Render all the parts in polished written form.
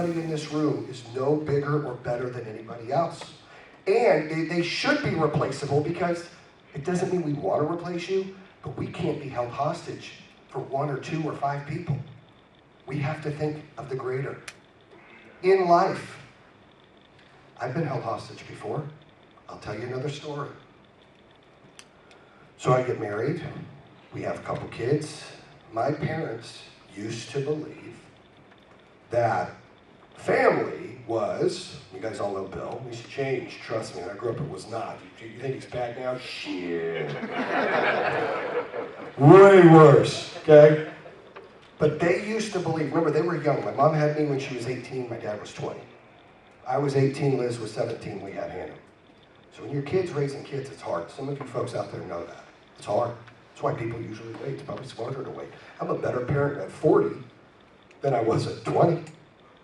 Everybody in this room is no bigger or better than anybody else. And they should be replaceable, because it doesn't mean we want to replace you, but we can't be held hostage for 1 or 2 or 5 people. We have to think of the greater. In life, I've been held hostage before. I'll tell you another story. So I get married. We have a couple kids. My parents used to believe that family was, you guys all know Bill, he's changed, trust me, when I grew up it was not. You think he's back now? Shit. Way worse, okay? But they used to believe, remember they were young. My mom had me when she was 18, my dad was 20. I was 18, Liz was 17, we had Hannah. So when your kid's raising kids, it's hard. Some of you folks out there know that. It's hard. That's why people usually wait. It's probably smarter to wait. I'm a better parent at 40 than I was at 20.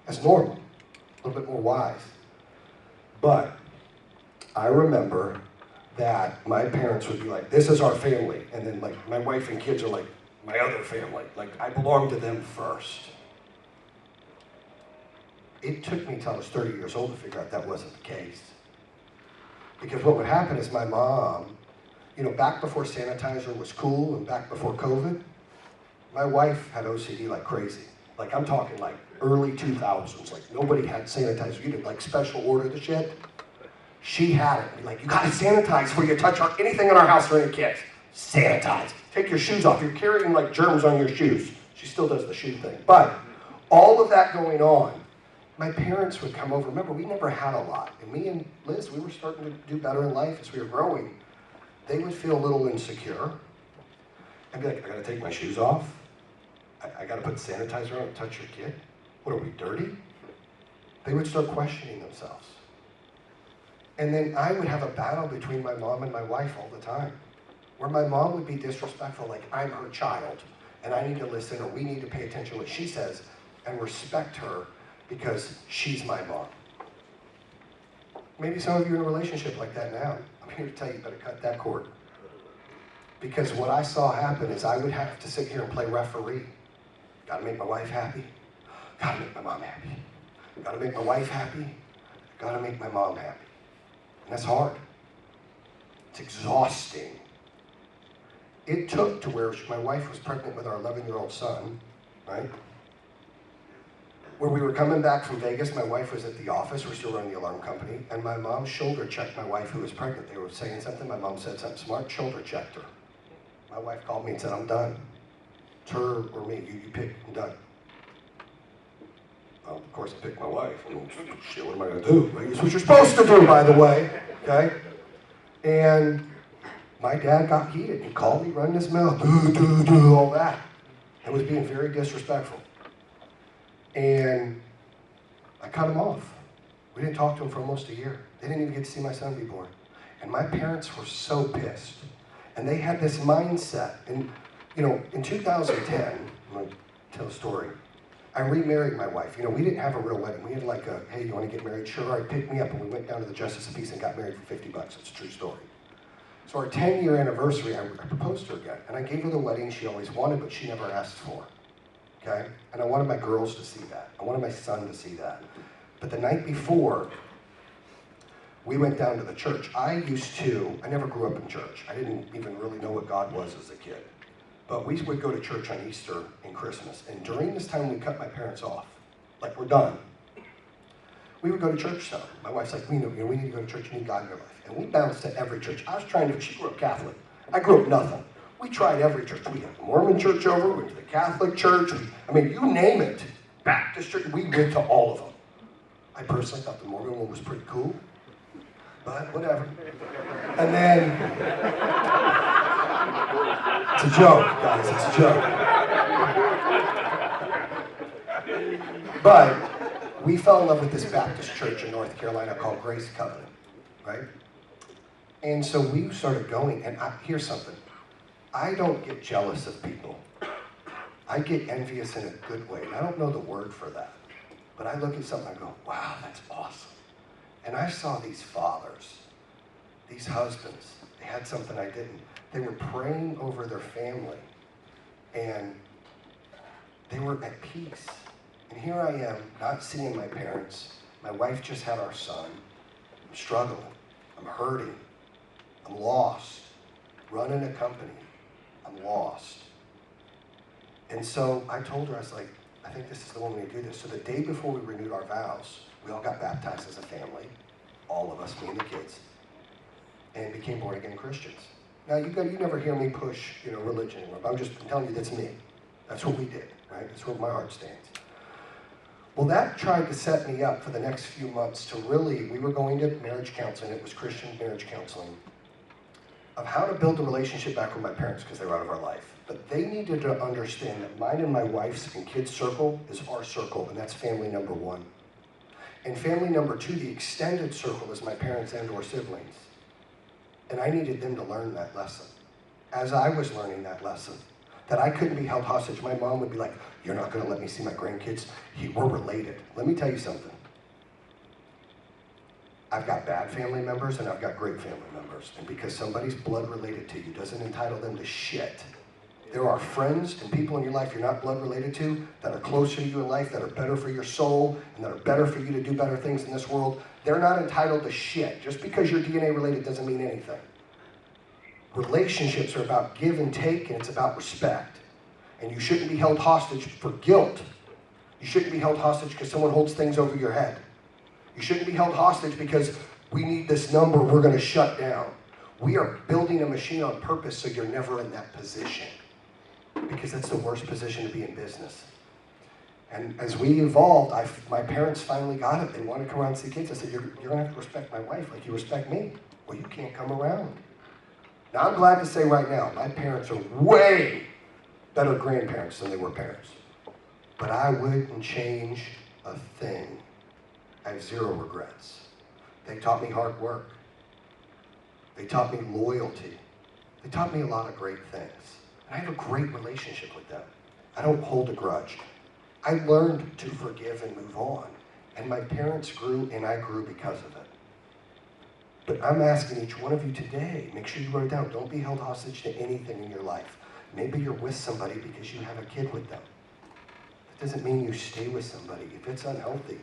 That's normal. A little bit more wise. But I remember that my parents would be like, this is our family. And then like my wife and kids are like, my other family. Like I belong to them first. It took me till I was 30 years old to figure out that wasn't the case. Because what would happen is my mom, you know, back before sanitizer was cool and back before COVID, my wife had OCD like crazy. Like I'm talking like early 2000s, like nobody had sanitizer. You did like special order the shit. She had it. Be like, you gotta sanitize before you touch anything in our house or any kids. Sanitize. Take your shoes off. You're carrying like germs on your shoes. She still does the shoe thing. But all of that going on, my parents would come over. Remember, we never had a lot. And me and Liz, we were starting to do better in life as we were growing. They would feel a little insecure. I'd be like, I gotta take my shoes off. I gotta put sanitizer on and touch your kid. What, are we dirty? They would start questioning themselves. And then I would have a battle between my mom and my wife all the time, where my mom would be disrespectful, like I'm her child, and I need to listen, or we need to pay attention to what she says, and respect her because she's my mom. Maybe some of you are in a relationship like that now. I'm here to tell you, you better cut that cord. Because what I saw happen is I would have to sit here and play referee. Gotta make my wife happy. Gotta make my mom happy. Gotta make my wife happy. Gotta make my mom happy. And that's hard. It's exhausting. It took to where my wife was pregnant with our 11-year-old son, right? Where we were coming back from Vegas, my wife was at the office, we're still running the alarm company, and my mom shoulder checked my wife who was pregnant. They were saying something, my mom said something smart, shoulder checked her. My wife called me and said, I'm done. It's her or me, you pick, I'm done. Well, of course I picked my wife. I mean, shit, what am I gonna do? It's what you're supposed to do, by the way, okay? And my dad got heated. He called me running his mouth, all that. And was being very disrespectful. And I cut him off. We didn't talk to him for almost a year. They didn't even get to see my son be born. And my parents were so pissed. And they had this mindset. And, you know, in 2010, I'm going to tell a story. I remarried my wife. You know, we didn't have a real wedding. We had like a, hey, you want to get married? Sure, all right, pick me up. And we went down to the Justice of Peace and got married for $50. It's a true story. So our 10-year anniversary, I proposed to her again. And I gave her the wedding she always wanted, but she never asked for. Okay? And I wanted my girls to see that. I wanted my son to see that. But the night before, we went down to the church. I never grew up in church. I didn't even really know what God was as a kid. But we would go to church on Easter and Christmas. And during this time, we cut my parents off. Like, we're done. We would go to church though. My wife's like, we need to go to church, you need God in your life. And we bounced to every church. She grew up Catholic. I grew up nothing. We tried every church. We had the Mormon church over, we went to the Catholic church. You name it. Baptist church, we went to all of them. I personally thought the Mormon one was pretty cool, but whatever. And then, it's a joke, guys, it's a joke. But we fell in love with this Baptist church in North Carolina called Grace Covenant, right? And so we started going, and here's something. I don't get jealous of people. I get envious in a good way. And I don't know the word for that. But I look at something and I go, wow, that's awesome. And I saw these fathers, these husbands. They had something I didn't. They were praying over their family. And they were at peace. And here I am, not seeing my parents. My wife just had our son. I'm struggling. I'm hurting. I'm lost. Running a company. I'm lost. And so I told her, I was like, I think this is the one we need to do this. So the day before we renewed our vows, we all got baptized as a family, all of us, me and the kids, and became born-again Christians. Now, you never hear me push, religion anymore, but I'm telling you, that's me. That's what we did, right? That's where my heart stands. Well, that tried to set me up for the next few months to we were going to marriage counseling, it was Christian marriage counseling, of how to build a relationship back with my parents because they were out of our life. But they needed to understand that mine and my wife's and kids' circle is our circle, and that's family number one. And family number two, the extended circle, is my parents and or siblings. And I needed them to learn that lesson. As I was learning that lesson, that I couldn't be held hostage. My mom would be like, you're not gonna let me see my grandkids? We're related. Let me tell you something. I've got bad family members and I've got great family members. And because somebody's blood related to you doesn't entitle them to shit. There are friends and people in your life you're not blood related to that are closer to you in life, that are better for your soul, and that are better for you to do better things in this world. They're not entitled to shit. Just because you're DNA related doesn't mean anything. Relationships are about give and take, and it's about respect. And you shouldn't be held hostage for guilt. You shouldn't be held hostage because someone holds things over your head. You shouldn't be held hostage because we need this number, we're going to shut down. We are building a machine on purpose so you're never in that position. Because that's the worst position to be in business. And as we evolved, my parents finally got it. They wanted to come around and see kids. I said, you're going to have to respect my wife like you respect me. Well, you can't come around. Now, I'm glad to say right now, my parents are way better grandparents than they were parents. But I wouldn't change a thing. I have zero regrets. They taught me hard work. They taught me loyalty. They taught me a lot of great things. And I have a great relationship with them. I don't hold a grudge. I learned to forgive and move on. And my parents grew and I grew because of it. But I'm asking each one of you today, make sure you write it down. Don't be held hostage to anything in your life. Maybe you're with somebody because you have a kid with them. That doesn't mean you stay with somebody. If it's unhealthy,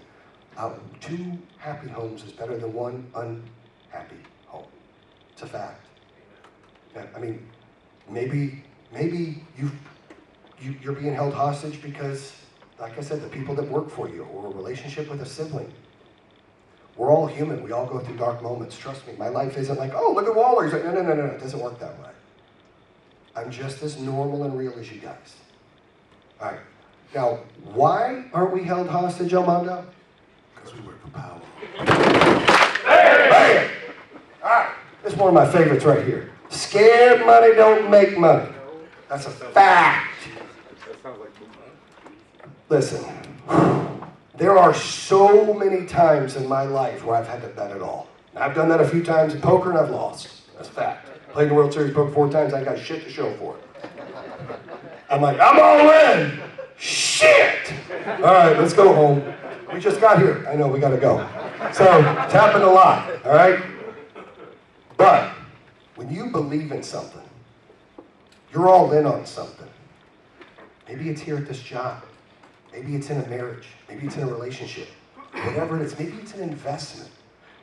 2 happy homes is better than 1 unhappy home. It's a fact. I mean, maybe you're being held hostage because, like I said, the people that work for you, or a relationship with a sibling. We're all human. We all go through dark moments. Trust me, my life isn't like, oh, look at Waller. He's like, no. It doesn't work that way. I'm just as normal and real as you guys. All right. Now, why aren't we held hostage, Armando? Because we work for power. Hey! All right. This is one of my favorites right here. Scared money don't make money. That's a fact. Listen, there are so many times in my life where I've had to bet it all. I've done that a few times in poker and I've lost. That's a fact. Played the World Series poker 4 times, I got shit to show for it. I'm like, I'm all in. Shit! All right, let's go home. We just got here. I know, we gotta go. So, it's happened a lot, all right? But, when you believe in something, you're all in on something. Maybe it's here at this job. Maybe it's in a marriage. Maybe it's in a relationship. Whatever it is, maybe it's an investment.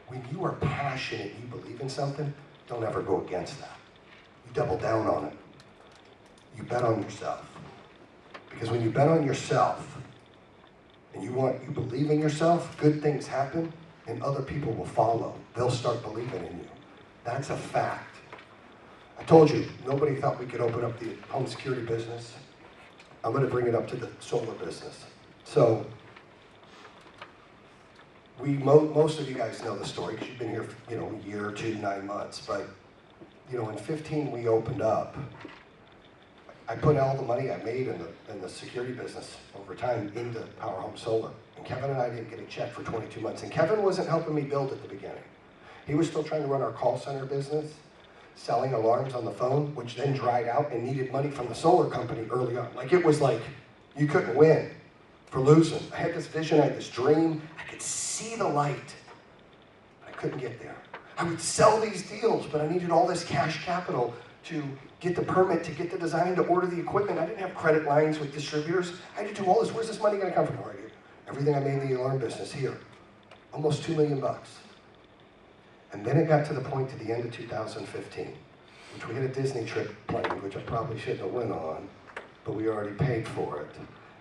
When you are passionate, you believe in something, don't ever go against that. You double down on it. You bet on yourself. Because when you bet on yourself, and you believe in yourself, good things happen, and other people will follow. They'll start believing in you. That's a fact. I told you, nobody thought we could open up the home security business. I'm going to bring it up to the solar business. So, most of you guys know the story because you've been here, a year or 2, 9 months. But, in 15 we opened up. I put all the money I made in the security business over time into Power Home Solar. And Kevin and I didn't get a check for 22 months. And Kevin wasn't helping me build at the beginning. He was still trying to run our call center business, selling alarms on the phone, which then dried out and needed money from the solar company early on. It was like, you couldn't win for losing. I had this vision, I had this dream. I could see the light, but I couldn't get there. I would sell these deals, but I needed all this cash capital to get the permit, to get the design, to order the equipment. I didn't have credit lines with distributors. I had to do all this. Where's this money gonna come from? Everything I made in the alarm business here, almost $2 million. And then it got to the point to the end of 2015, which we had a Disney trip planned, which I probably shouldn't have went on, but we already paid for it.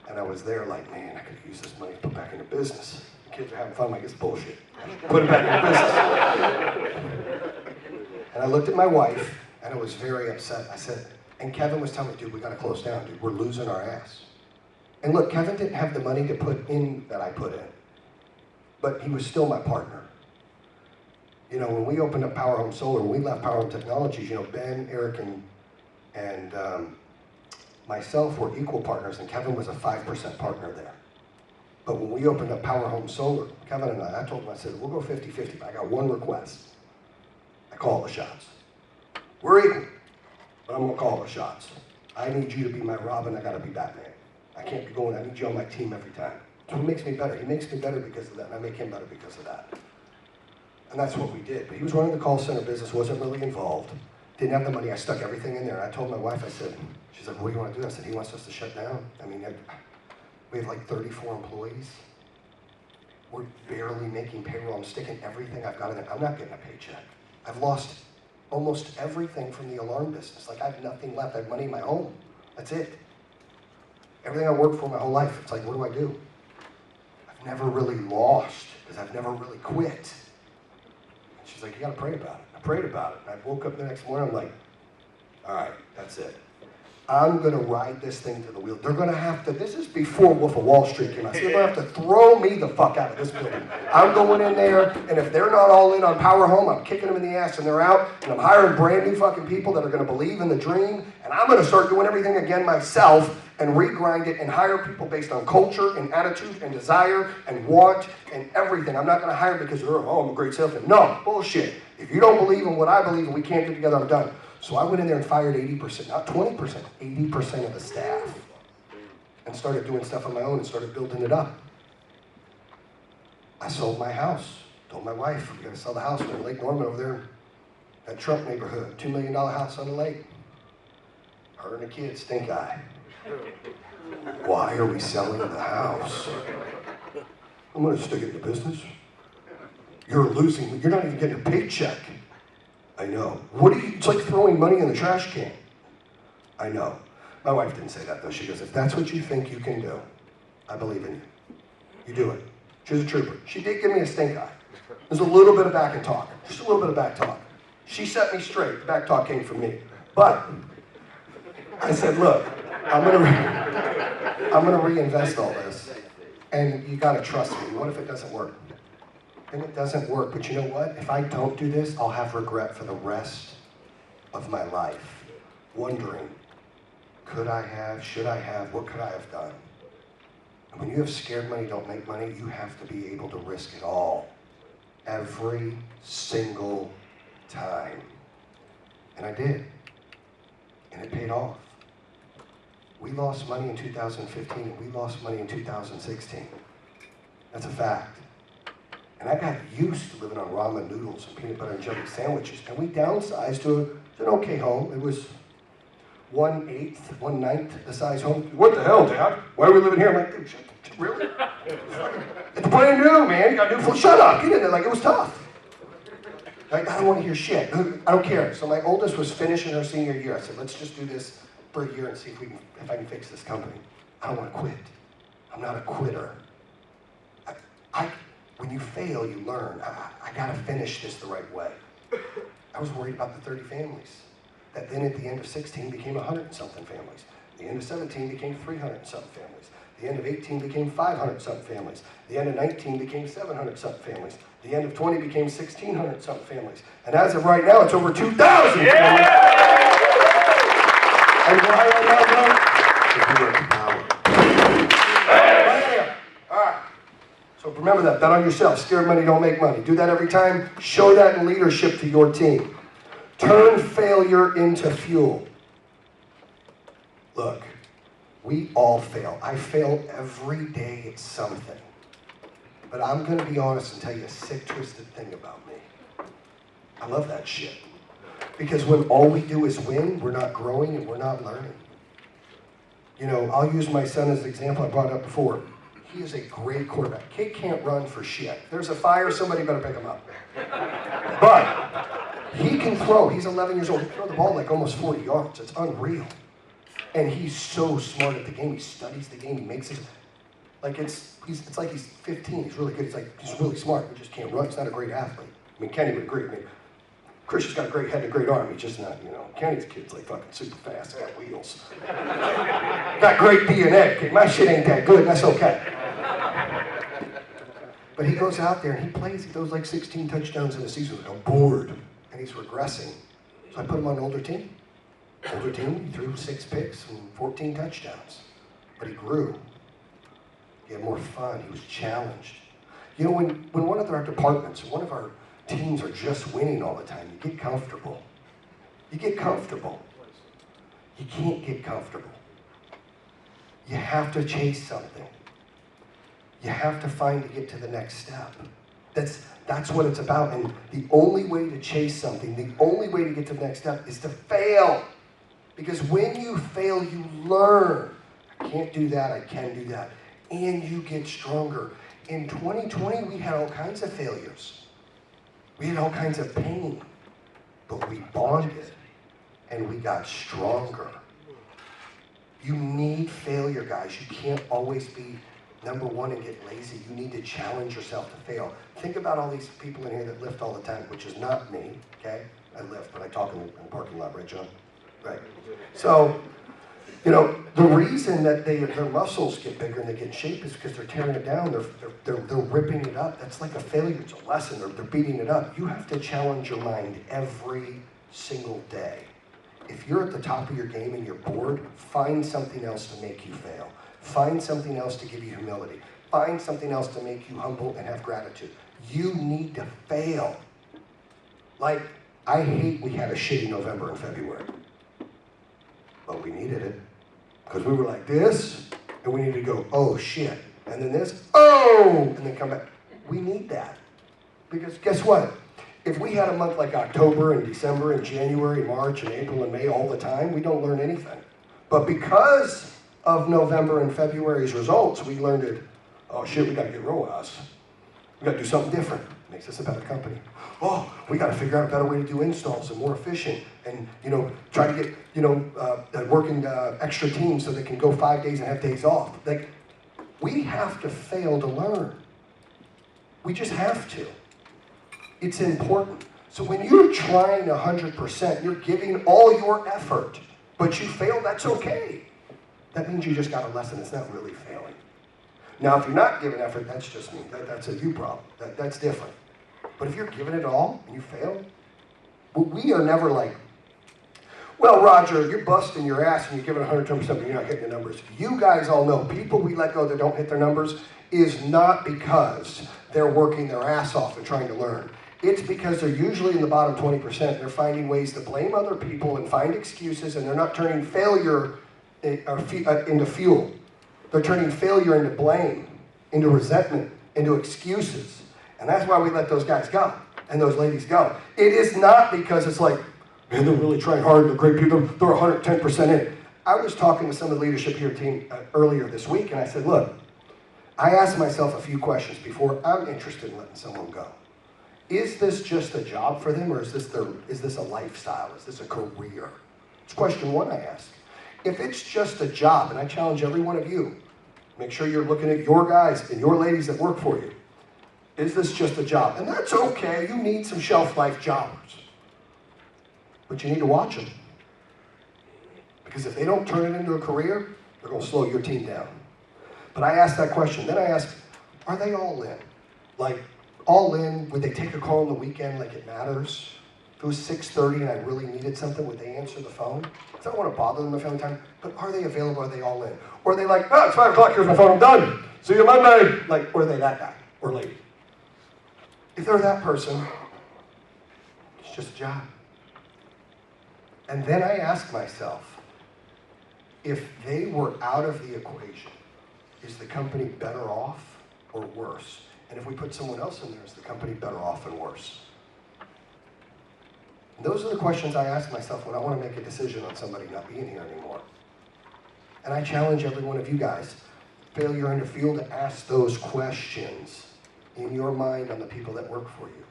And I was there like, man, I could use this money to put back into business. The kids are having fun, like it's bullshit. Put it back into business. And I looked at my wife, and I was very upset. I said, and Kevin was telling me, dude, we gotta close down, dude. We're losing our ass. And look, Kevin didn't have the money to put in that I put in, but he was still my partner. You know, when we opened up Power Home Solar, when we left Power Home Technologies, you know, Ben, Eric, and myself were equal partners, and Kevin was a 5% partner there. But when we opened up Power Home Solar, Kevin and I told him, I said, we'll go 50-50, but I got one request. I call the shots. We're equal, but I'm gonna call the shots. I need you to be my Robin, I gotta be Batman. I can't be going, I need you on my team every time. So he makes me better. He makes me better because of that, and I make him better because of that. And that's what we did. But he was running the call center business, wasn't really involved, didn't have the money. I stuck everything in there. I told my wife, I said, she's like, what do you want to do? I said, he wants us to shut down. I mean, we have like 34 employees. We're barely making payroll. I'm sticking everything I've got in there. I'm not getting a paycheck. I've lost almost everything from the alarm business. Like I have nothing left. I have money in my home. That's it. Everything I worked for my whole life, it's like, what do I do? I've never really lost because I've never really quit. And she's like, you gotta pray about it. I prayed about it. And I woke up the next morning, I'm like, all right, that's it. I'm gonna ride this thing to the wheel. They're gonna have to, this is before Wolf of Wall Street came out. So they're gonna have to throw me the fuck out of this building. I'm going in there, and if they're not all in on Power Home, I'm kicking them in the ass and they're out, and I'm hiring brand new fucking people that are gonna believe in the dream, and I'm gonna start doing everything again myself and regrind it and hire people based on culture and attitude and desire and want and everything. I'm not gonna hire because I'm a great salesman. No, bullshit. If you don't believe in what I believe and we can't get together, I'm done. So I went in there and fired 80%, not 20%, 80% of the staff, and started doing stuff on my own and started building it up. I sold my house, told my wife, we gotta sell the house. We're in Lake Norman over there, that Trump neighborhood, $2 million house on the lake. Her and the kids, stink eye. Why are we selling the house? I'm gonna stick it in the business. You're losing, you're not even getting a paycheck. I know. What do you, it's like throwing money in the trash can. I know. My wife didn't say that though. She goes, if that's what you think you can do, I believe in you. You do it. She's a trooper. She did give me a stink eye. There's a little bit of back and talk. Just a little bit of back talk. She set me straight. The back talk came from me. But I said, look, I'm gonna reinvest all this. And you gotta trust me. What if it doesn't work? And it doesn't work, but you know what? If I don't do this, I'll have regret for the rest of my life. Wondering, could I have, should I have, what could I have done? And when you have scared money, don't make money, you have to be able to risk it all. Every single time. And I did. And it paid off. We lost money in 2015, and we lost money in 2016. That's a fact. And I got used to living on ramen noodles and peanut butter and jelly sandwiches. And we downsized to an okay home. It was 1/9 the size home. What the hell, Dad? Why are we living here? I'm like, dude, shit, really? It's brand new, man. You got new food. Shut up. Get in there. Like, it was tough. Like, I don't want to hear shit. I don't care. So my oldest was finishing her senior year. I said, let's just do this for a year and see if I can fix this company. I don't want to quit. I'm not a quitter. When you fail, you learn. I gotta finish this the right way. I was worried about the 30 families that then at the end of 16 became 100 and something families. The end of 17 became 300 and something families. The end of 18 became 500 and something families. The end of 19 became 700 and something families. The end of 20 became 1,600 and something families. And as of right now, it's over 2,000 families. And why are I not going? All right. So remember that. Bet on yourself. Scared money don't make money. Do that every time. Show that in leadership to your team. Turn failure into fuel. Look, we all fail. I fail every day at something. But I'm going to be honest and tell you a sick, twisted thing about me. I love that shit. Because when all we do is win, we're not growing and we're not learning. You know, I'll use my son as an example. I brought it up before. He is a great quarterback. Kid can't run for shit. If there's a fire, somebody better pick him up. But he can throw. He's 11 years old. He can throw the ball like almost 40 yards. It's unreal. And he's so smart at the game. He studies the game. He makes his, like it's like he's 15. He's really good. He's really smart. He just can't run. He's not a great athlete. I mean, Kenny would agree. I mean, Christian's got a great head and a great arm. He's just not, Kenny's kid's like fucking super fast. Got wheels. Got great DNA. My shit ain't that good. That's okay. But he goes out there and he plays. He throws like 16 touchdowns in a season. I'm bored. And he's regressing. So I put him on an older team. Older team, he threw 6 picks and 14 touchdowns. But he grew. He had more fun. He was challenged. When one of our departments, one of our teams are just winning all the time, you get comfortable. You get comfortable. You can't get comfortable. You have to chase something. You have to find to get to the next step. That's what it's about. And the only way to chase something, the only way to get to the next step is to fail. Because when you fail, you learn. I can't do that, I can do that. And you get stronger. In 2020, we had all kinds of failures. We had all kinds of pain. But we bonded and we got stronger. You need failure, guys. You can't always be number one and get lazy. You need to challenge yourself to fail. Think about all these people in here that lift all the time, which is not me, okay? I lift, but I talk in the parking lot, right, John? Right. So, the reason that their muscles get bigger and they get in shape is because they're tearing it down. They're ripping it up. That's like a failure. It's a lesson. They're beating it up. You have to challenge your mind every single day. If you're at the top of your game and you're bored, find something else to make you fail. Find something else to give you humility. Find something else to make you humble and have gratitude. You need to fail. Like, I hate we had a shitty November and February. But we needed it. Because we were like this, and we needed to go, oh shit. And then this, oh, and then come back. We need that. Because guess what? If we had a month like October and December and January, March and April and May all the time, we don't learn anything. But because of November and February's results, we learned it, oh shit, we gotta get ROAS. We gotta do something different. Makes us a better company. Oh, we gotta figure out a better way to do installs and more efficient and, try to get, working extra teams so they can go 5 days and have days off. Like, we have to fail to learn. We just have to. It's important. So when you're trying 100%, you're giving all your effort, but you fail, that's okay. That means you just got a lesson. It's not really failing. Now, if you're not giving effort, that's just me. That's a you problem. That's different. But if you're giving it all and you fail, we are never like, well, Roger, you're busting your ass and you're giving 110%, but you're not hitting the numbers. You guys all know people we let go that don't hit their numbers is not because they're working their ass off and trying to learn. It's because they're usually in the bottom 20%. They're finding ways to blame other people and find excuses, and they're not turning failure into fuel. They're turning failure into blame, into resentment, into excuses. And that's why we let those guys go and those ladies go. It is not because it's like, man, they're really trying hard, they're great people, they're 110% in. I was talking to some of the leadership here team earlier this week, and I said, look, I asked myself a few questions before I'm interested in letting someone go. Is this just a job for them, or is this a lifestyle? Is this a career? It's question one I ask. If it's just a job, and I challenge every one of you, make sure you're looking at your guys and your ladies that work for you. Is this just a job? And that's okay. You need some shelf life jobbers. But you need to watch them. Because if they don't turn it into a career, they're going to slow your team down. But I asked that question. Then I asked, are they all in? Like, all in, would they take a call on the weekend like it matters? If it was 6:30 and I really needed something, would they answer the phone? I don't want to bother them at family time, but are they available? Are they all in? Or are they like, oh, it's 5 o'clock, here's my phone, I'm done. See you Monday. Like, or are they that guy or lady? If they're that person, it's just a job. And then I ask myself, if they were out of the equation, is the company better off or worse? And if we put someone else in there, is the company better off and worse? And those are the questions I ask myself when I want to make a decision on somebody not being here anymore. And I challenge every one of you guys, failure in the field to ask those questions in your mind on the people that work for you.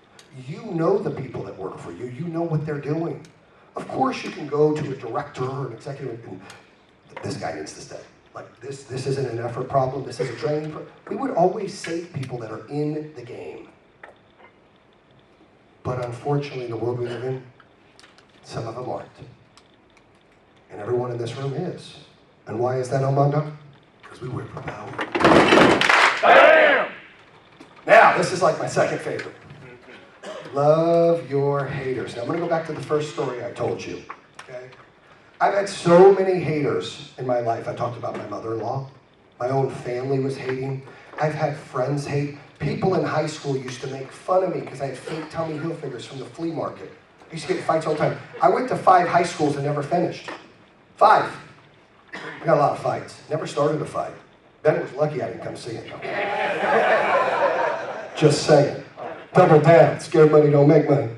You know the people that work for you. You know what they're doing. Of course, you can go to a director or an executive and this guy needs to stay. Like this isn't an effort problem. This is a training problem. We would always save people that are in the game. But unfortunately, the world we live in, some of them aren't. And everyone in this room is. And why is that, Armando? Because we work for power. Bam! Now, this is like my second favorite. Love your haters. Now, I'm going to go back to the first story I told you. Okay? I've had so many haters in my life. I talked about my mother-in-law. My own family was hating. I've had friends hate. People in high school used to make fun of me because I had fake Tommy Hilfigers from the flea market. I used to get in fights all the time. I went to 5 high schools and never finished. 5. I got a lot of fights. Never started a fight. Ben was lucky I didn't come see it. Just saying. Double down. Scared money don't make money.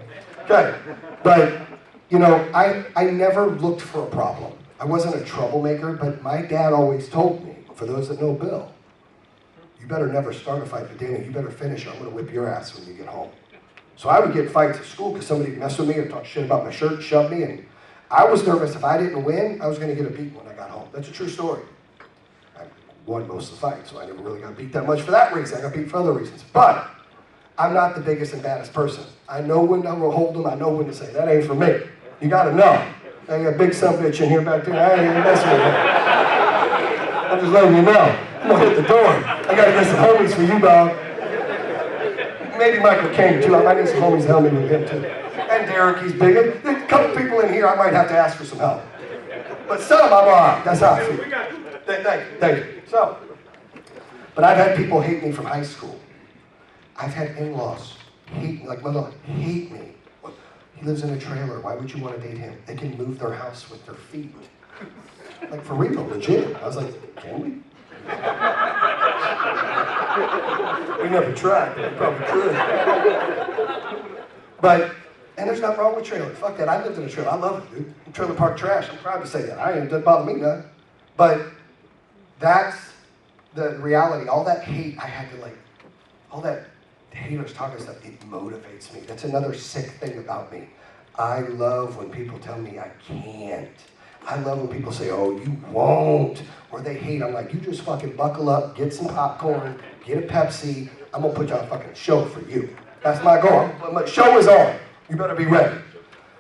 Okay. But, you know, I never looked for a problem. I wasn't a troublemaker, but my dad always told me, for those that know Bill, you better never start a fight, but Danny, you better finish or I'm going to whip your ass when you get home. So I would get fights at school because somebody would mess with me or talk shit about my shirt and shove me, and I was nervous if I didn't win, I was going to get a beat when I got home. That's a true story. I won most of the fights, so I never really got beat that much for that reason. I got beat for other reasons. But I'm not the biggest and baddest person. I know when to hold them. I know when to say, that ain't for me. You got to know. I got a big son bitch in here back there. I ain't even messing with him. I'm just letting you know. I'm going to hit the door. I got to get some homies for you, dog. Maybe Michael Caine, too. I might need some homies to help me with him, too. And Derek, he's big. There's a couple people in here I might have to ask for some help. But some, I'm all right. That's how I feel. Thank you. So, but I've had people hate me from high school. I've had in-laws hate me, like my mother, hate me. He lives in a trailer. Why would you want to date him? They can move their house with their feet. Like, for real, legit. I was like, can we? We never tried, but we probably could. But, and there's nothing wrong with trailers. Fuck that, I lived in a trailer. I love it, dude. Trailer park trash. I'm proud to say that. It doesn't bother me none. But that's the reality. All that hate, I had to like, all that haters talking stuff, it motivates me. That's another sick thing about me. I love when people tell me I can't. I love when people say, oh, you won't. Or they hate. I'm like, you just fucking buckle up, get some popcorn, get a Pepsi. I'm going to put you on a fucking show for you. That's my goal. My show is on. You better be ready.